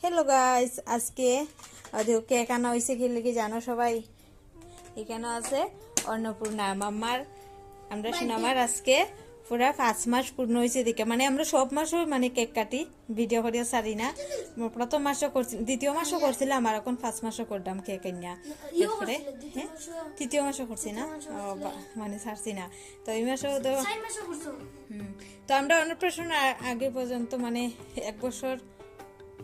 Hello guys, আজকে cake আনা হয়েছে কি লেগে জানো সবাই? এখানে আছে অন্নপূর্ণা মাম্মার। আমরা সিনেমার আজকে পুরা 5 মাস পূর্ণ হয়েছে দেখে, মানে আমরা সব মাসও মানে কেক কাটি, ভিডিও করিয়া সারি না। প্রথম মাসও করছি, দ্বিতীয় মাসও করছিলাম, আর এখন 5 মাসও করলাম কেক আনিয়া। এরপরে হ্যাঁ তৃতীয় মাসও করছি না, মানে ছাড়ছি না। তো এই মাসেও তো তো আমরা অন্নপ্রাশন আগে পর্যন্ত মানে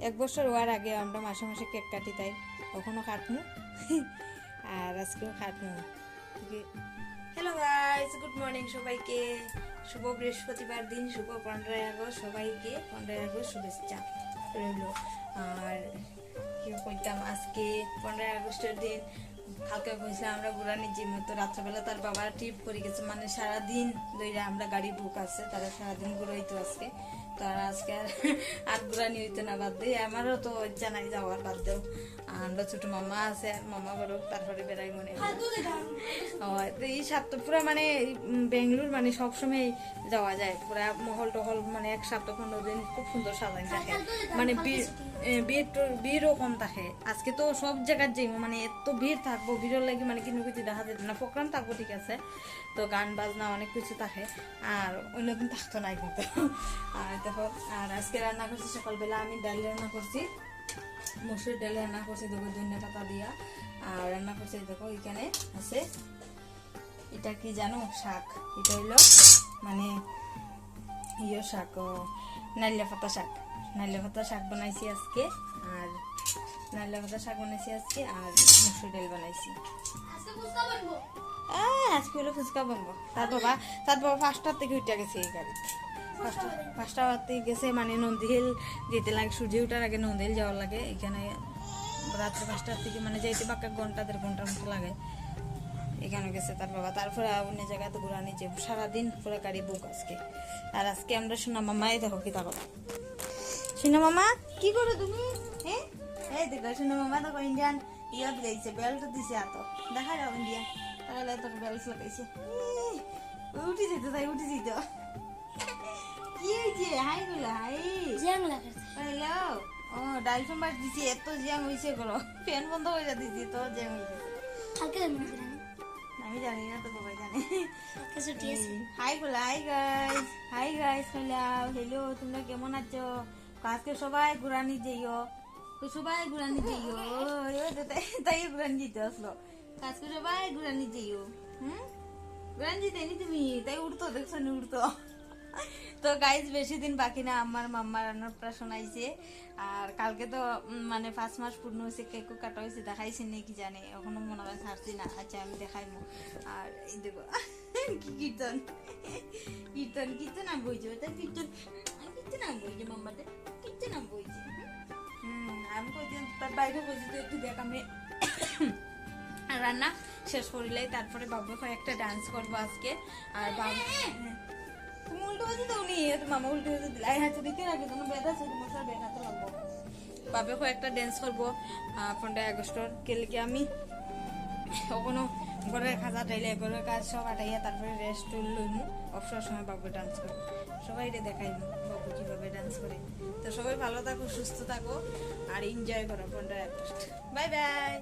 এক বছর হওয়ার আগে আমরা মাসে মাসে কেক কাটি, তাই কখনো কাটমু আর আজকেও কাটমু। হ্যালো গাইস, গুড মর্নিং সবাইকে। শুভ বৃহস্পতিবার দিন, শুভ 15 আগস্ট। সবাইকে 15 আগস্ট শুভেচ্ছা রইল। আর কি কইতাম, আজকে 15 আগস্টের দিন কালকে কইছিলাম আমরা বুড়ানির জিম, তো রাত্রেবেলা তার বাবা ট্রিপ করে গেছে, মানে সারাদিন ধরে আমরা গাড়ি বুক আছে, তারা সারাদিন ঘুরাইতো আজকে। তো আর আজকে আর ঘুরানি হইতো না, বাদ দিয়ে আমারও তো ইচ্ছা নাই যাওয়ার, বাদ দেও। আমরা ছোট মামা আছে, মামা বড়, তারপরে বেড়াই মনে হয়। তো এই সপ্তাহ পুরো মানে বেঙ্গলোর মানে সবসময় যাওয়া যায়, পুরা মহল টহল মানে 1 সপ্তাহ 15 দিন খুব সুন্দর সাজাই থাকে, মানে ভিড়ও কম থাকে। আজকে তো সব জায়গায় যাই, মানে এত ভিড় থাকবো, ভিড়ের লাগে মানে কিন্তু কিছু দেখা যেত না। প্রোগ্রাম থাকবো ঠিক আছে, তো গান বাজনা অনেক কিছু থাকে, আর অন্যদিন থাকতো না কিন্তু। আর দেখো, আর আজকে রান্না করছি সকালবেলা আমি ডাল রান্না করছি, মসুর ডাল রান্না করছি দেখো ধনিয়া পাতা দিয়া। আর রান্না করছি দেখো এখানে আছে, এটা কি জানো শাক, এটা হইলো মানে শাক, নাইলা পাতা শাক। নাইলা পাতা শাক বানাইছি আজকে, আর নাইলা পাতা শাক বানাইছি আজকে, আর মসুর ডাল বানাইছি। আজকে হলো ফুচকা বানবো। তার বাবা 5টার থেকে উঠে গেছে এই গাড়ি, 5টা থেকে গেছে, মানে নন্দীহিল যেতে লাগে, সূর্য উঠার আগে নন্দীহিল যাওয়ার লাগে। এখানে রাত্রে 5টার থেকে মানে যাইতে পাক্কা ঘন্টা 1.5 ঘন্টার মতো লাগে। এখানে গেছে তার বাবা, তারপরে অন্য জায়গায় তো ঘুরা নিচে, সারাদিন পুরো গাড়ি বুক আজকে। আর আজকে আমরা সোনা মামাই দেখো কি তা কথা। সোনা মামা কি করো তুমি? হ্যাঁ এই দেখো সোনা মামা দেখো ইন্ডিয়ান ইয়াত গাইছে, বেল্ট দিছে, এত দেখা যাও ইন্ডিয়া, তাহলে তোর বেল্ট লাগাইছে। উঠি যেত তাই উঠি যেত, কি হয়েছে? হাই গুলো হাই জ্যাং লাগাইছে। হ্যালো, ও ডাল সম্বার দিছে, এত জ্যাং হয়েছে করো, ফ্যান বন্ধ হয়ে যা দিছি, তো জ্যাং হয়েছে। আমি জানি না, তো সবাই জানে। হাই বলা, হাই গাইস হ্যালো, তোমরা কেমন আছো? আজকে সবাই ঘুরানি যাইও, সবাই ঘুরানি যাইও, তাই ঘুরানি যেতে আসলো। আজকে সবাই ঘুরানি যাইও, ঘুরানি যেতে নি তুমি, তাই উঠতো দেখছো নি, উঠতো। তো গাইজ বেশি দিন বাকি না, আমার মাম্মার অন্নপ্রাশন আইছে। আর কালকে তো মানে 5 মাস পূর্ণ হয়েছে, কেকও কাটা হয়েছে, দেখাইছি নি কি জানি, এখনো মনে হয় ছাড়ছি না। আচ্ছা আমি দেখাইমু। আর এই দেখো কীর্তন কীর্তন কীর্তন আম বইছে, ওটা কীর্তন আম বইছে, মাম্মাতে কীর্তন আম বইছে। আমি কইছিলাম তার বাইরে বইছি, তো একটু দেখ। আমি রান্না শেষ করিলাই, তারপরে বাবু একটা ডান্স করবো আজকে। আর বাবু তুমি উল্টো হয়েছে তো, উনি মামা উল্টো হয়েছে দিলে হাতে দিকে রাখি, তোমার বেদ আছে, তোমার সব বেদ হাতে লাগবো। বাপে কয়েকটা ড্যান্স করবো 15 আগস্টর, কেলকে আমি কখনো ঘরের খাজা টাইলে ঘরের কাজ সব আটাইয়া তারপরে রেস্ট লইমু, অবসর সময় বাবু ডান্স করবো, সবাই দেখাইমু বাবু কিভাবে ডান্স করে। তো সবাই ভালো থাকো, সুস্থ থাকো, আর এনজয় করো 15 আগস্ট। Bye bye.